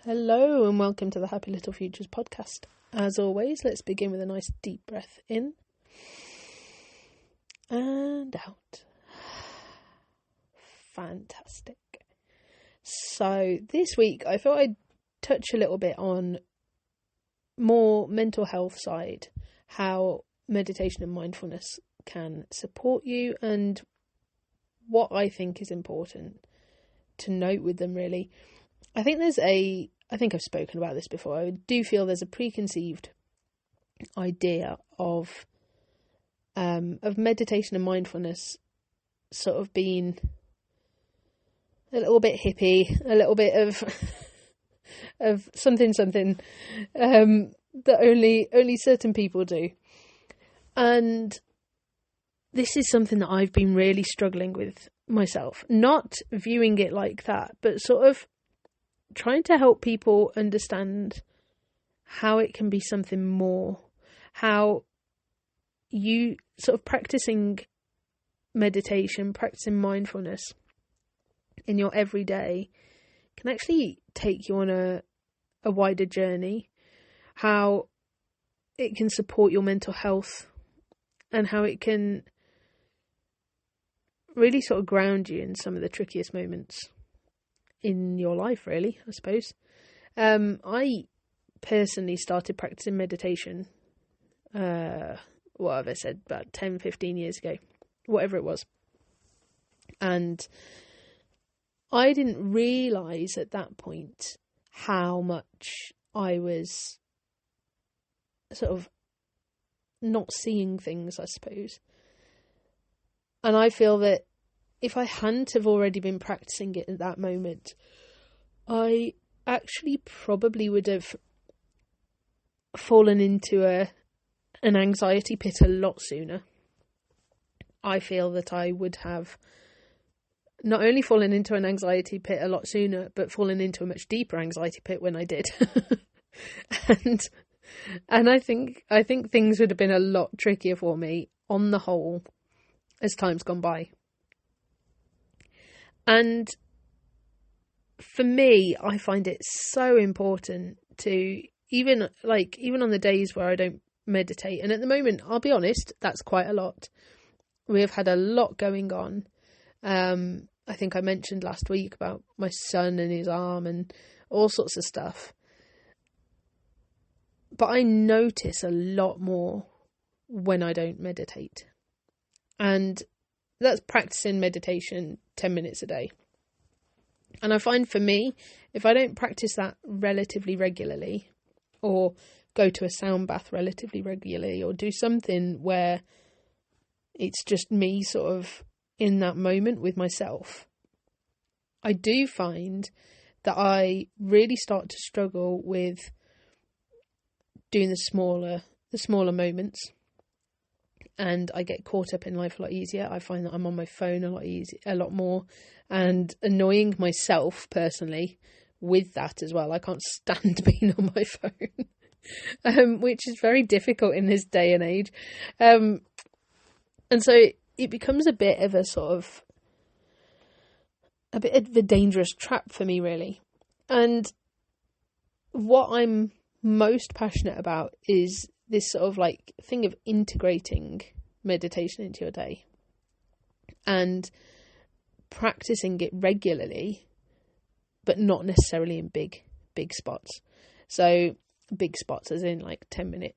Hello and welcome to the Happy Little Futures podcast. As always, let's begin with a nice deep breath in and out. Fantastic. So this week I thought I'd touch a little bit on more mental health side, how meditation and mindfulness can support you and what I think is important to note with them really. I think I've spoken about this before. I do feel there's a preconceived idea of meditation and mindfulness sort of being a little bit hippie, a little bit of something that only certain people do. And this is something that I've been really struggling with myself. Not viewing it like that, but sort of trying to help people understand how it can be something more, how you sort of practicing meditation, practicing mindfulness in your everyday can actually take you on a wider journey, how it can support your mental health and how it can really sort of ground you in some of the trickiest moments in your life, really, I suppose. I personally started practicing meditation, what have I said, about 10, 15 years ago, whatever it was. And I didn't realise at that point how much I was sort of not seeing things, I suppose. And I feel that if I hadn't have already been practicing it at that moment, I actually probably would have fallen into an anxiety pit a lot sooner. I feel that I would have not only fallen into an anxiety pit a lot sooner, but fallen into a much deeper anxiety pit when I did. and I think things would have been a lot trickier for me on the whole as time's gone by. And for me, I find it so important to even on the days where I don't meditate. And at the moment, I'll be honest, that's quite a lot. We have had a lot going on. I think I mentioned last week about my son and his arm and all sorts of stuff. But I notice a lot more when I don't meditate. And that's practicing meditation 10 minutes a day. And I find for me, if I don't practice that relatively regularly, or go to a sound bath relatively regularly, or do something where it's just me sort of in that moment with myself, I do find that I really start to struggle with doing the smaller moments. And I get caught up in life a lot easier. I find that I'm on my phone a lot more, and annoying myself personally with that as well. I can't stand being on my phone, which is very difficult in this day and age. And so it becomes a bit of a dangerous trap for me, really. And what I'm most passionate about is this sort of like thing of integrating meditation into your day and practicing it regularly, but not necessarily in big spots. So big spots as in like 10 minute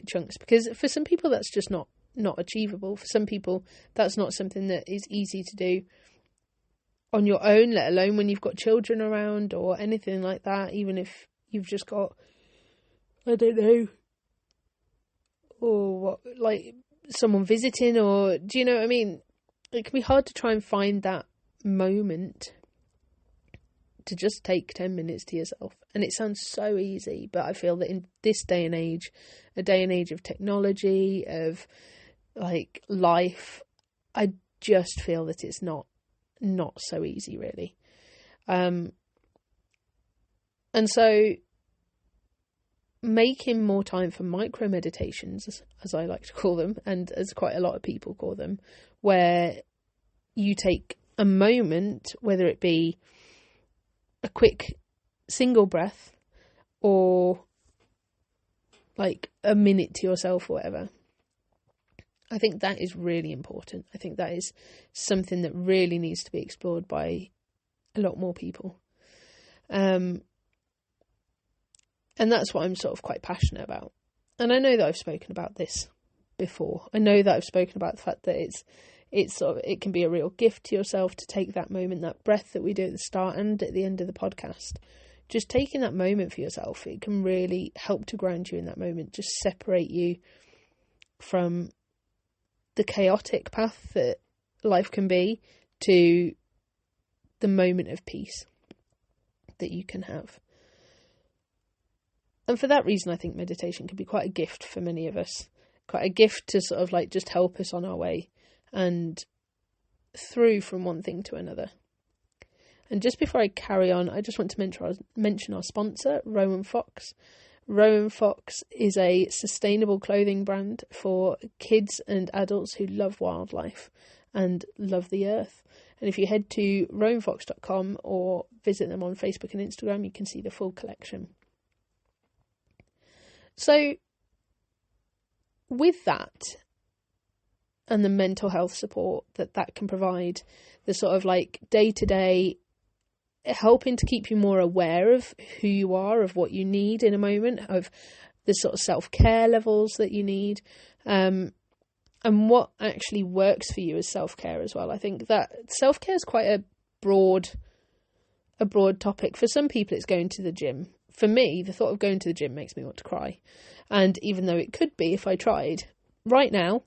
chunks, because for some people that's just not achievable. For some people that's not something that is easy to do on your own, let alone when you've got children around or anything like that. Even if you've just got, I don't know, or what, like someone visiting, or do you know what I mean? It can be hard to try and find that moment to just take 10 minutes to yourself. And it sounds so easy, but I feel that in this day and age, a day and age of technology, of like life, I just feel that it's not so easy, really. And so making more time for micro meditations, as I like to call them, and as quite a lot of people call them, where you take a moment, whether it be a quick single breath or like a minute to yourself or whatever. I think that is really important. I think that is something that really needs to be explored by a lot more people. And that's what I'm sort of quite passionate about. And I know that I've spoken about this before. I know that I've spoken about the fact that it's sort of, it can be a real gift to yourself to take that moment, that breath that we do at the start and at the end of the podcast. Just taking that moment for yourself, it can really help to ground you in that moment, just separate you from the chaotic path that life can be to the moment of peace that you can have. And for that reason, I think meditation can be quite a gift for many of us, quite a gift to sort of like just help us on our way and through from one thing to another. And just before I carry on, I just want to mention our sponsor, Rowan Fox. Rowan Fox is a sustainable clothing brand for kids and adults who love wildlife and love the earth. And if you head to rowanfox.com or visit them on Facebook and Instagram, you can see the full collection. So with that and the mental health support that can provide, the sort of like day-to-day helping to keep you more aware of who you are, of what you need in a moment, of the sort of self-care levels that you need, and what actually works for you as self-care as well. I think that self-care is quite a broad topic. For some people, it's going to the gym. For me, the thought of going to the gym makes me want to cry. And even though it could be if I tried, right now,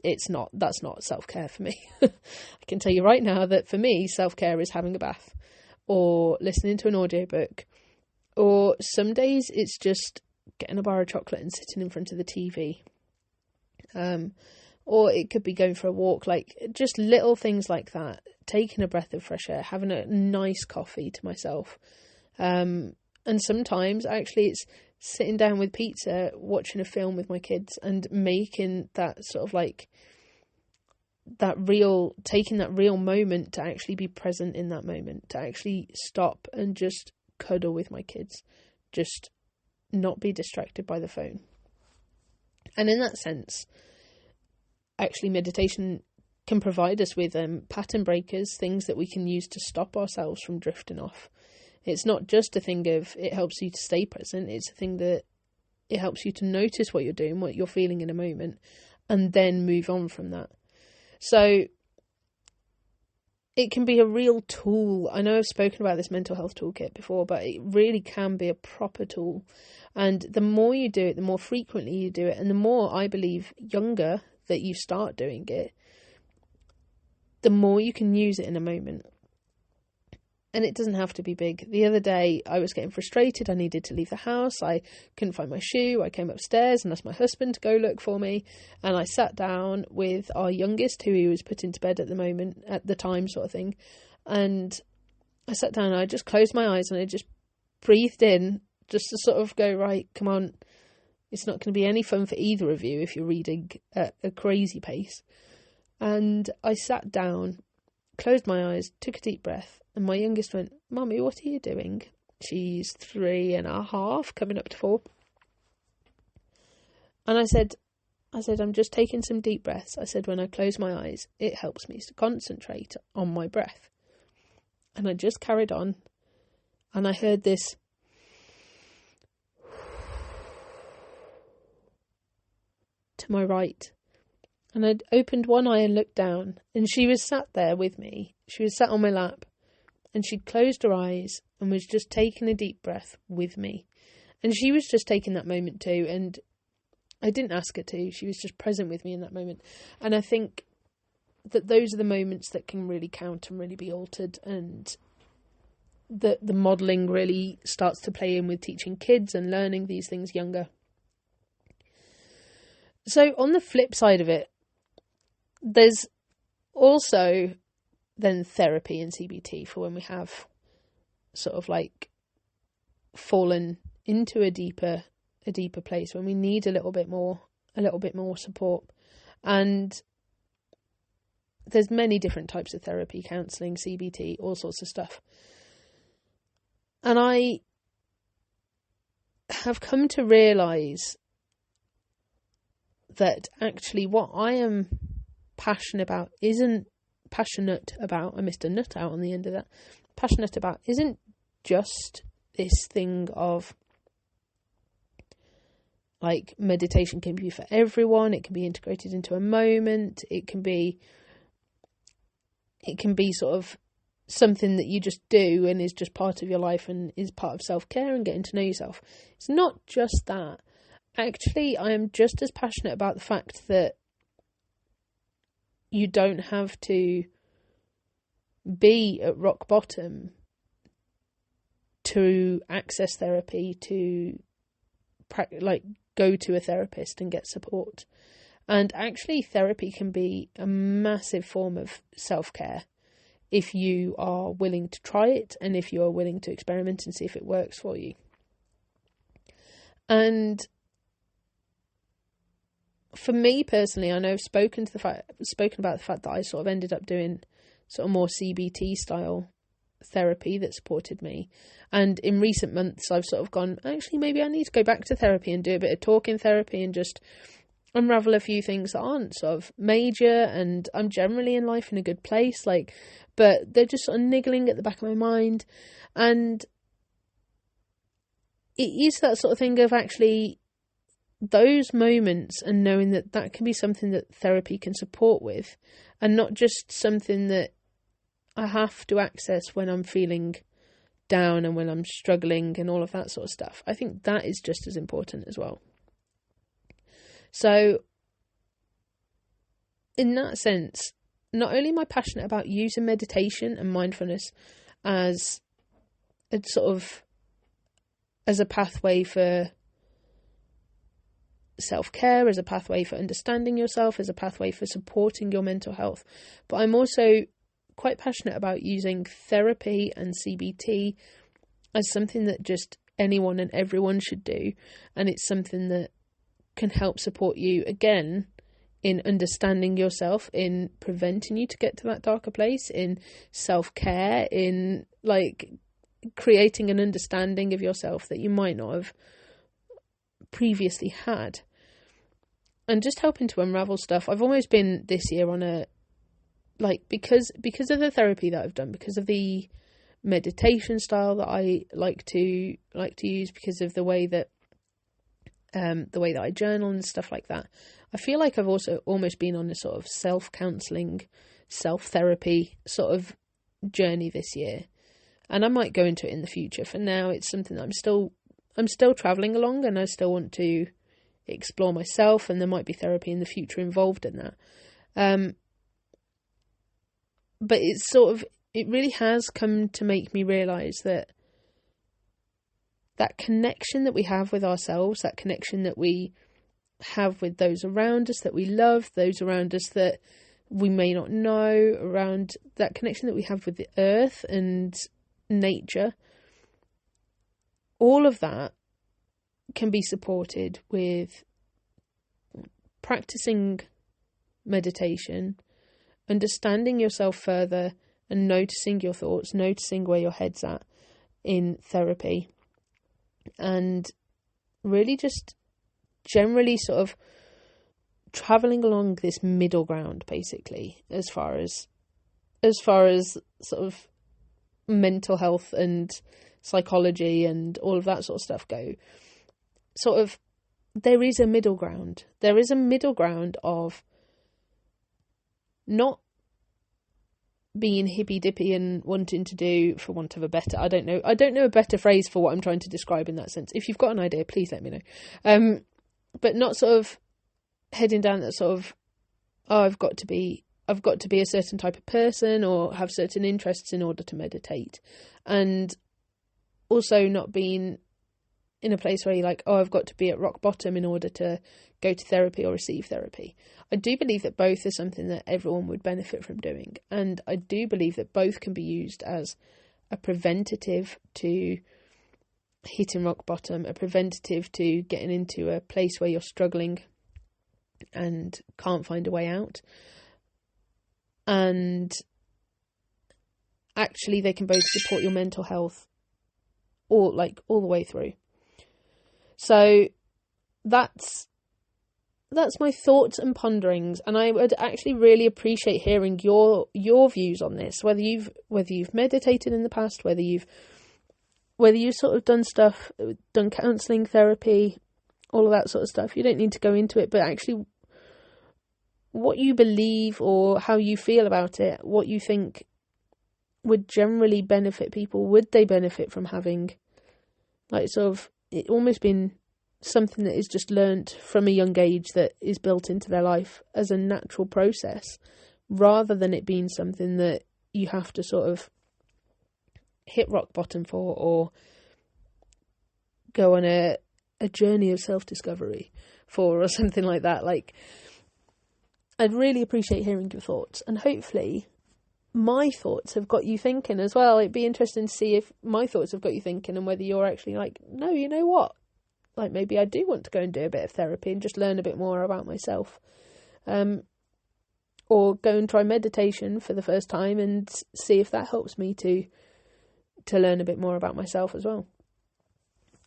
it's not. That's not self-care for me. I can tell you right now that for me, self-care is having a bath or listening to an audiobook, or some days it's just getting a bar of chocolate and sitting in front of the TV. Or it could be going for a walk, like just little things like that, taking a breath of fresh air, having a nice coffee to myself. And sometimes actually it's sitting down with pizza, watching a film with my kids and making that sort of like taking that real moment to actually be present in that moment, to actually stop and just cuddle with my kids, just not be distracted by the phone. And in that sense, actually meditation can provide us with pattern breakers, things that we can use to stop ourselves from drifting off. It's not just a thing of it helps you to stay present, it's a thing that it helps you to notice what you're doing, what you're feeling in a moment, and then move on from that. So it can be a real tool. I know I've spoken about this mental health toolkit before, but it really can be a proper tool. And the more you do it, the more frequently you do it, and the more, I believe, younger that you start doing it, the more you can use it in a moment. And it doesn't have to be big. The other day, I was getting frustrated. I needed to leave the house. I couldn't find my shoe. I came upstairs and asked my husband to go look for me. And I sat down with our youngest, who he was putting to bed at the time sort of thing. And I sat down and I just closed my eyes and I just breathed in, just to sort of go, right, come on. It's not going to be any fun for either of you if you're reading at a crazy pace. And I sat down, closed my eyes, took a deep breath. And my youngest went, "Mummy, what are you doing?" She's 3.5, coming up to 4. And I said, I'm just taking some deep breaths. I said, when I close my eyes, it helps me to concentrate on my breath. And I just carried on. And I heard this to my right. And I opened one eye and looked down. And she was sat there with me. She was sat on my lap. And she'd closed her eyes and was just taking a deep breath with me. And she was just taking that moment too. And I didn't ask her to. She was just present with me in that moment. And I think that those are the moments that can really count and really be altered. And the modelling really starts to play in with teaching kids and learning these things younger. So on the flip side of it, there's also then therapy and CBT for when we have sort of like fallen into a deeper place, when we need a little bit more support. And there's many different types of therapy, counselling, CBT, all sorts of stuff. And I have come to realise that actually what I am passionate about, I missed a nut out on the end of that, passionate about isn't just this thing of like meditation can be for everyone, it can be integrated into a moment, it can be sort of something that you just do and is just part of your life and is part of self-care and getting to know yourself. It's not just that. Actually, I am just as passionate about the fact that you don't have to be at rock bottom to access therapy, to go to a therapist and get support. And actually, therapy can be a massive form of self-care if you are willing to try it and if you are willing to experiment and see if it works for you. And for me personally, I know I've spoken about the fact that I sort of ended up doing sort of more CBT style therapy that supported me. And in recent months, I've sort of gone, actually, maybe I need to go back to therapy and do a bit of talking therapy and just unravel a few things that aren't sort of major, and I'm generally in life in a good place, but they're just sort of niggling at the back of my mind. And it is that sort of thing of actually those moments and knowing that that can be something that therapy can support with, and not just something that I have to access when I'm feeling down and when I'm struggling and all of that sort of stuff. I think that is just as important as well. So in that sense, not only am I passionate about using meditation and mindfulness as a sort of as a pathway for self-care, as a pathway for understanding yourself, as a pathway for supporting your mental health, but I'm also quite passionate about using therapy and CBT as something that just anyone and everyone should do. And it's something that can help support you, again, in understanding yourself, in preventing you to get to that darker place, in self-care, in creating an understanding of yourself that you might not have previously had, and just helping to unravel stuff. I've almost been this year on a because of the therapy that I've done, because of the meditation style that I like to use, because of the way that I journal and stuff like that, I feel like I've also almost been on a sort of self-counselling, self-therapy sort of journey this year. And I might go into it in the future. For now, it's something that I'm still travelling along, and I still want to explore myself, and there might be therapy in the future involved in that. But it really has come to make me realise that connection that we have with ourselves, that connection that we have with those around us that we love, those around us that we may not know, around that connection that we have with the earth and nature, all of that can be supported with practicing meditation, understanding yourself further, and noticing your thoughts, noticing where your head's at in therapy, and really just generally sort of travelling along this middle ground, basically, as far as sort of mental health and psychology and all of that sort of stuff go. Sort of, there is a middle ground. There is a middle ground of not being hippy dippy and wanting to do, for want of a better, I don't know a better phrase for what I'm trying to describe in that sense. If you've got an idea, please let me know. But not sort of heading down that sort of, I've got to be a certain type of person or have certain interests in order to meditate, and also not being in a place where you're like, I've got to be at rock bottom in order to go to therapy or receive therapy. I do believe that both are something that everyone would benefit from doing, and I do believe that both can be used as a preventative to hitting rock bottom, a preventative to getting into a place where you're struggling and can't find a way out. And actually they can both support your mental health all the way through. So that's my thoughts and ponderings, and I would actually really appreciate hearing your views on this. Whether you've meditated in the past, whether you've sort of done counselling, therapy, all of that sort of stuff. You don't need to go into it, but actually what you believe or how you feel about it, what you think would generally benefit people. Would they benefit from having, like, sort of it almost been something that is just learnt from a young age, that is built into their life as a natural process, rather than it being something that you have to sort of hit rock bottom for, or go on a journey of self-discovery for, or something like that. Like, I'd really appreciate hearing your thoughts, and hopefully my thoughts have got you thinking as well. It'd be interesting to see if my thoughts have got you thinking, and whether you're actually like, no, you know what? Like, maybe I do want to go and do a bit of therapy and just learn a bit more about myself. Or go and try meditation for the first time and see if that helps me to learn a bit more about myself as well.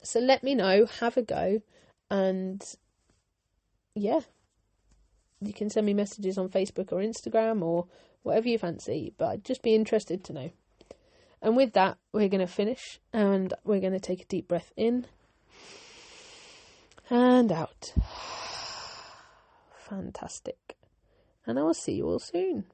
So let me know, have a go, and yeah, you can send me messages on Facebook or Instagram or whatever you fancy, but I'd just be interested to know. And with that, we're going to finish, and we're going to take a deep breath in and out. Fantastic. And I will see you all soon.